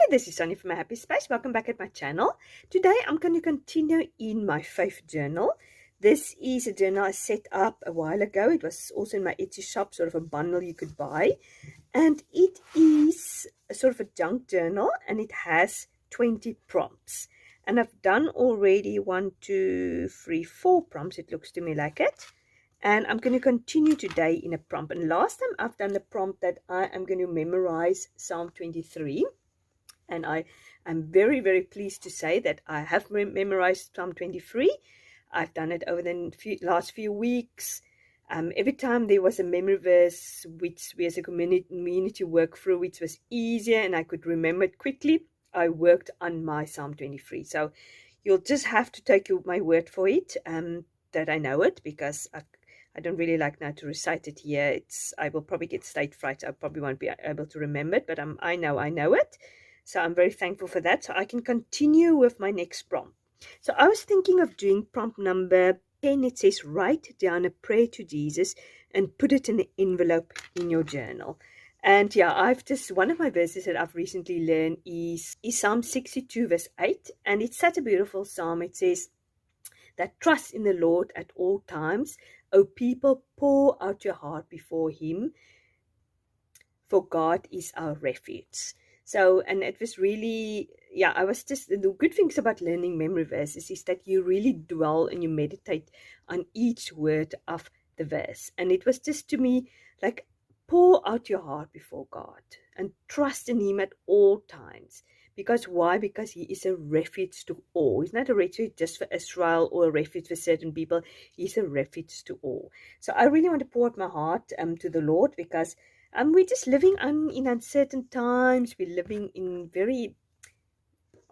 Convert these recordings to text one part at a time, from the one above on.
this is Sonja from My Happy Space. Welcome back at my channel. Today I'm going to continue in my faith journal. This is a journal I set up a while ago. It was also in my Etsy shop, sort of a bundle you could buy. And it is a sort of a junk journal, and it has 20 prompts. And I've done already 4 prompts. It looks to me like it. And I'm going to continue today in a prompt. And last time I've done the prompt that I am going to memorize Psalm 23. And I am very, very pleased to say that I have memorized Psalm 23. I've done it over the last few weeks. Every time there was a memory verse which we as a community worked through, which was easier and I could remember it quickly, I worked on my Psalm 23. So you'll just have to take my word for it, that I know it, because I don't really like now to recite it here. I will probably get stage fright. I probably won't be able to remember it, but I know it. So I'm very thankful for that. So I can continue with my next prompt. So I was thinking of doing prompt number 10. It says, write down a prayer to Jesus and put it in an envelope in your journal. And yeah, one of my verses that I've recently learned is Psalm 62 verse 8. And it's such a beautiful psalm. It says that trust in the Lord at all times. O people, pour out your heart before him, for God is our refuge. So, and it was really, the good things about learning memory verses is that you really dwell and you meditate on each word of the verse. And it was just to me like, pour out your heart before God and trust in him at all times. Because why? Because he is a refuge to all. He's not a refuge just for Israel or a refuge for certain people. He's a refuge to all. So I really want to pour out my heart to the Lord, because we're just living in uncertain times. We're living in very,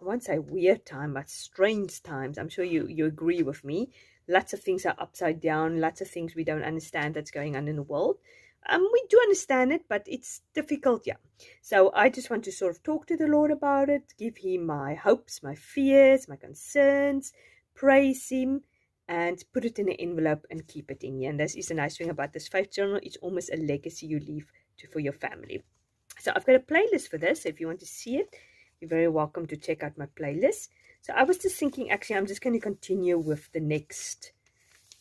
I won't say weird time, but strange times. I'm sure you agree with me. Lots of things are upside down. Lots of things we don't understand that's going on in the world. We do understand it, but it's difficult, yeah. So I just want to sort of talk to the Lord about it, give him my hopes, my fears, my concerns, praise him, and put it in an envelope and keep it in here. And this is a nice thing about this faith journal. It's almost a legacy you leave for your family. So I've got a playlist for this. So if you want to see it, you're very welcome to check out my playlist. So I was just thinking, actually, I'm just going to continue with the next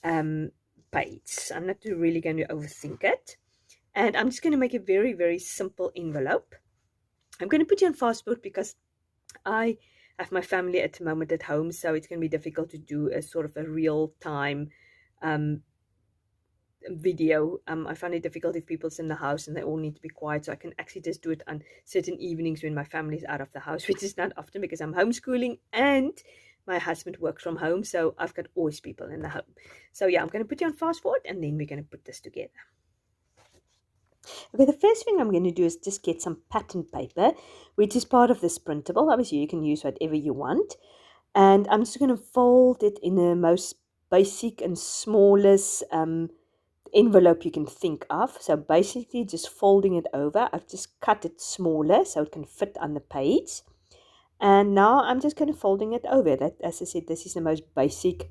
page. I'm not really going to overthink it. And I'm just going to make a very, very simple envelope. I'm going to put you on fast forward because I have my family at the moment at home, so it's going to be difficult to do a sort of a real-time video. I find it difficult if people's in the house and they all need to be quiet, so I can actually just do it on certain evenings when my family is out of the house, which is not often because I'm homeschooling and my husband works from home, so I've got always people in the home. So yeah, I'm going to put you on fast forward and then we're going to put this together. Okay, the first thing I'm going to do is just get some pattern paper, which is part of this printable. Obviously, you can use whatever you want. And I'm just going to fold it in the most basic and smallest envelope you can think of. So basically just folding it over. I've just cut it smaller so it can fit on the page. And now I'm just going to folding it over. That, as I said, this is the most basic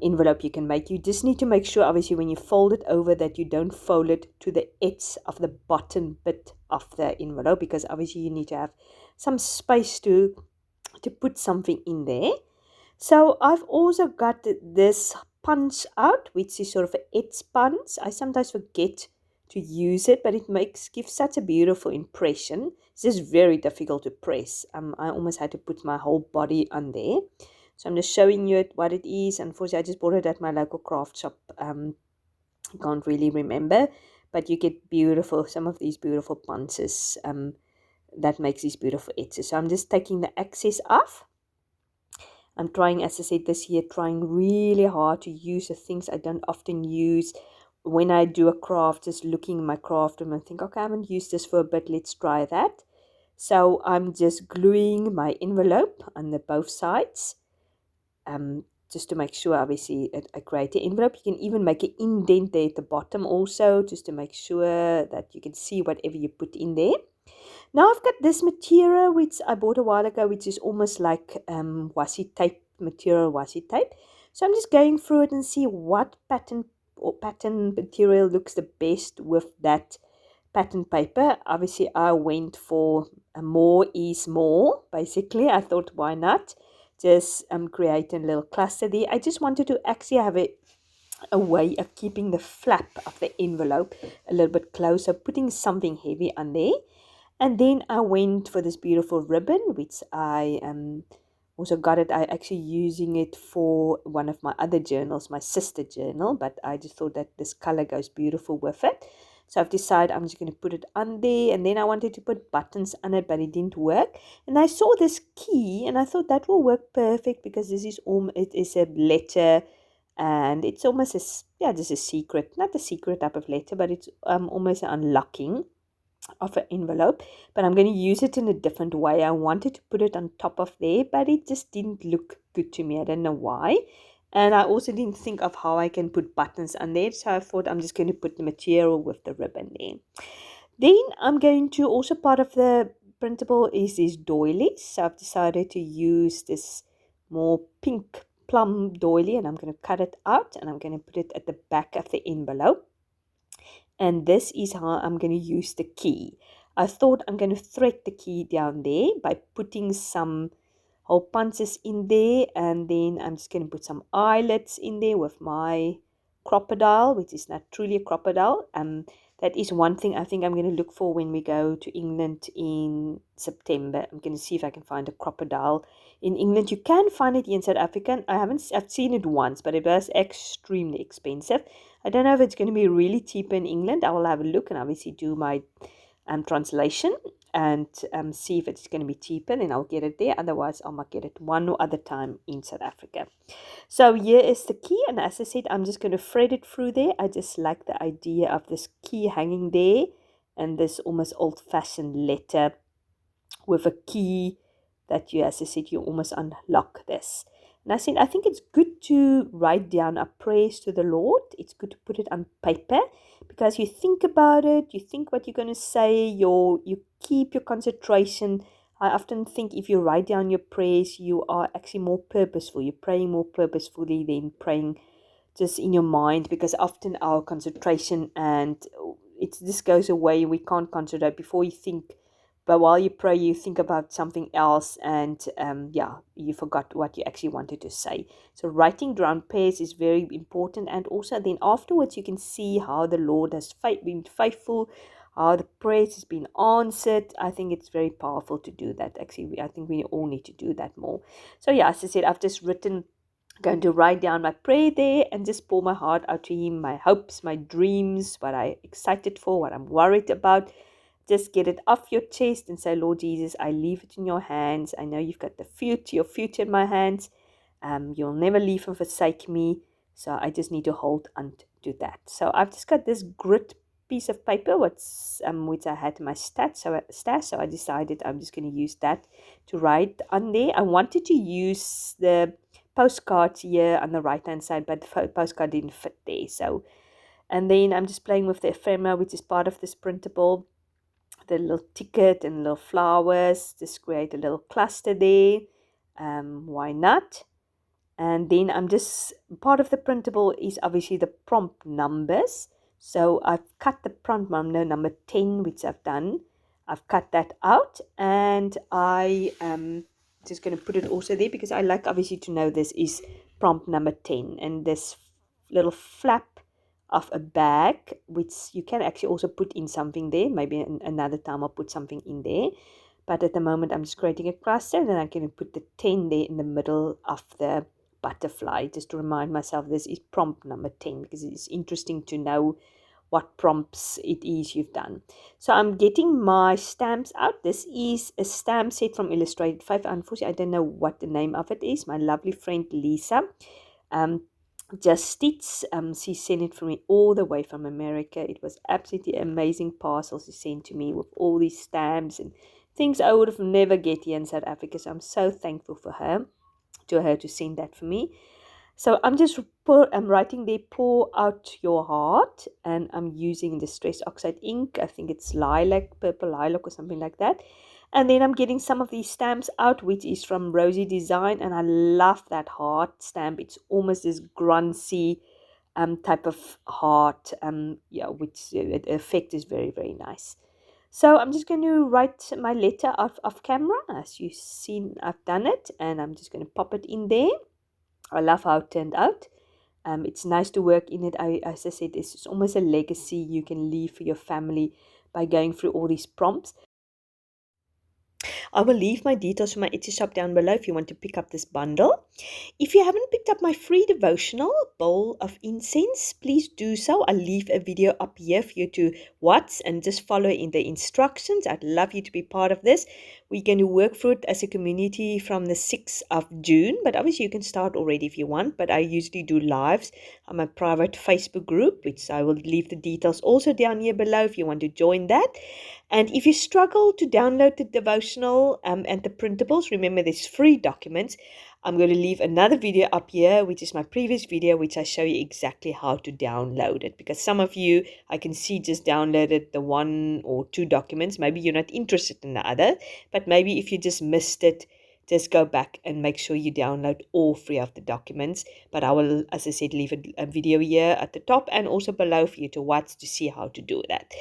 envelope you can make. You just need to make sure, obviously, when you fold it over, that you don't fold it to the edge of the bottom bit of the envelope, because obviously you need to have some space to put something in there. So I've also got this punch out, which is sort of an edge punch. I sometimes forget to use it, but it gives such a beautiful impression. It's just very difficult to press. I almost had to put my whole body on there. So I'm just showing you what it is. Unfortunately, I just bought it at my local craft shop. I can't really remember, but you get some of these beautiful punches that makes these beautiful edges. So I'm just taking the excess off. I'm trying, as I said this year, trying really hard to use the things I don't often use. When I do a craft, just looking at my craft and I think, okay, I haven't used this for a bit, let's try that. So I'm just gluing my envelope on both sides. Just to make sure, obviously, I create the envelope. You can even make an indent there at the bottom also, just to make sure that you can see whatever you put in there. Now I've got this material which I bought a while ago, which is almost like washi tape material, washi tape. So I'm just going through it and see what pattern material looks the best with that pattern paper. Obviously I went for more is more, basically. I thought, why not? Just create a little cluster there. I just wanted to actually have a way of keeping the flap of the envelope a little bit closer, putting something heavy on there. And then I went for this beautiful ribbon, which I also got it. I actually using it for one of my other journals, my sister journal, but I just thought that this color goes beautiful with it. So I've decided I'm just going to put it on there, and then I wanted to put buttons on it, but it didn't work. And I saw this key, and I thought that will work perfect because this is it is a letter, and it's almost just a secret, not a secret type of letter, but it's almost an unlocking of an envelope, but I'm going to use it in a different way. I wanted to put it on top of there, but it just didn't look good to me. I don't know why. And I also didn't think of how I can put buttons on there, so I thought I'm just going to put the material with the ribbon there. Then I'm going to, also part of the printable is these doilies. So I've decided to use this more pink plum doily, and I'm going to cut it out and I'm going to put it at the back of the envelope. And this is how I'm going to use the key. I thought I'm going to thread the key down there by putting some hole punches in there, and then I'm just going to put some eyelets in there with my crocodile, which is not truly a crocodile. That is one thing I think I'm going to look for when we go to England in September. I'm going to see if I can find a crocodile in England. You can find it here in South Africa. I've seen it once, but it was extremely expensive. I don't know if it's going to be really cheap in England. I will have a look and obviously do my translation and see if it's going to be cheaper, then I'll get it there. Otherwise, I might get it one or other time in South Africa. So here is the key, and as I said, I'm just going to thread it through there. I just like the idea of this key hanging there and this almost old-fashioned letter with a key that you, as I said, you almost unlock this. And I said, I think it's good to write down our prayers to the Lord. It's good to put it on paper because you think about it, you think what you're going to say, you keep your concentration. I often think if you write down your prayers, you are actually more purposeful. You're praying more purposefully than praying just in your mind, because often our concentration and it just goes away and we can't concentrate before you think. But while you pray, you think about something else, and you forgot what you actually wanted to say. So writing down prayers is very important, and also then afterwards you can see how the Lord has been faithful, how the prayers has been answered. I think it's very powerful to do that. Actually, I think we all need to do that more. So yeah, as I said, I've just going to write down my prayer there and just pour my heart out to Him, my hopes, my dreams, what I'm excited for, what I'm worried about. Just get it off your chest and say, Lord Jesus, I leave it in your hands. I know you've got your future in my hands. You'll never leave and forsake me. So I just need to hold on to that. So I've just got this grit piece of paper, which I had in my stash. So I decided I'm just going to use that to write on there. I wanted to use the postcards here on the right hand side, but the postcard didn't fit there. So, and then I'm just playing with the ephemera, which is part of this printable. The little ticket and little flowers, just create a little cluster there. Why not? And then I'm just, part of the printable is obviously the prompt numbers. So I've cut the prompt number 10, which I've done. I've cut that out, and I am just going to put it also there because I like obviously to know this is prompt number 10. And this little flap of a bag, which you can actually also put in something there. Maybe another time I'll put something in there. But at the moment, I'm just creating a cluster, and then I'm going to put the 10 there in the middle of the butterfly, just to remind myself this is prompt number 10, because it's interesting to know what prompts it is you've done. So I'm getting my stamps out. This is a stamp set from Illustrated 5. Unfortunately, I don't know what the name of it is. My lovely friend Lisa just stitched. She sent it for me all the way from America. It was absolutely amazing parcels she sent to me with all these stamps and things I would have never get here in South Africa. So I'm so thankful for her to send that for me. So I'm writing there, pour out your heart, and I'm using the Stress Oxide ink. I think it's lilac, purple lilac or something like that. And then I'm getting some of these stamps out, which is from Rosie Design, and I love that heart stamp. It's almost this grungy type of heart, which the effect is very, very nice. So I'm just going to write my letter off camera. As you've seen, I've done it, and I'm just going to pop it in there. I love how it turned out. It's nice to work in it. As I said, it's almost a legacy you can leave for your family by going through all these prompts. I will leave my details for my Etsy shop down below if you want to pick up this bundle. If you haven't picked up my free devotional, Bowl of Incense, please do so. I'll leave a video up here for you to watch and just follow in the instructions. I'd love you to be part of this. We're going to work through it as a community from the 6th of June, but obviously you can start already if you want, but I usually do lives on my private Facebook group, which I will leave the details also down here below if you want to join that. And if you struggle to download the devotional and the printables, remember there's free documents. I'm going to leave another video up here, which is my previous video, which I show you exactly how to download it. Because some of you, I can see, just downloaded the 1 or 2 documents. Maybe you're not interested in the other, but maybe if you just missed it, just go back and make sure you download all 3 of the documents. But I will, as I said, leave a video here at the top and also below for you to watch to see how to do that.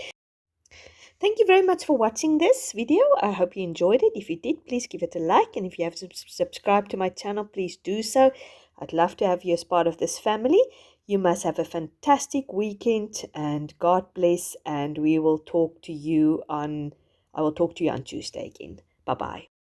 Thank you very much for watching this video. I hope you enjoyed it. If you did, please give it a like. And if you have subscribed to my channel, please do so. I'd love to have you as part of this family. You must have a fantastic weekend and God bless. And I will talk to you on Tuesday again. Bye-bye.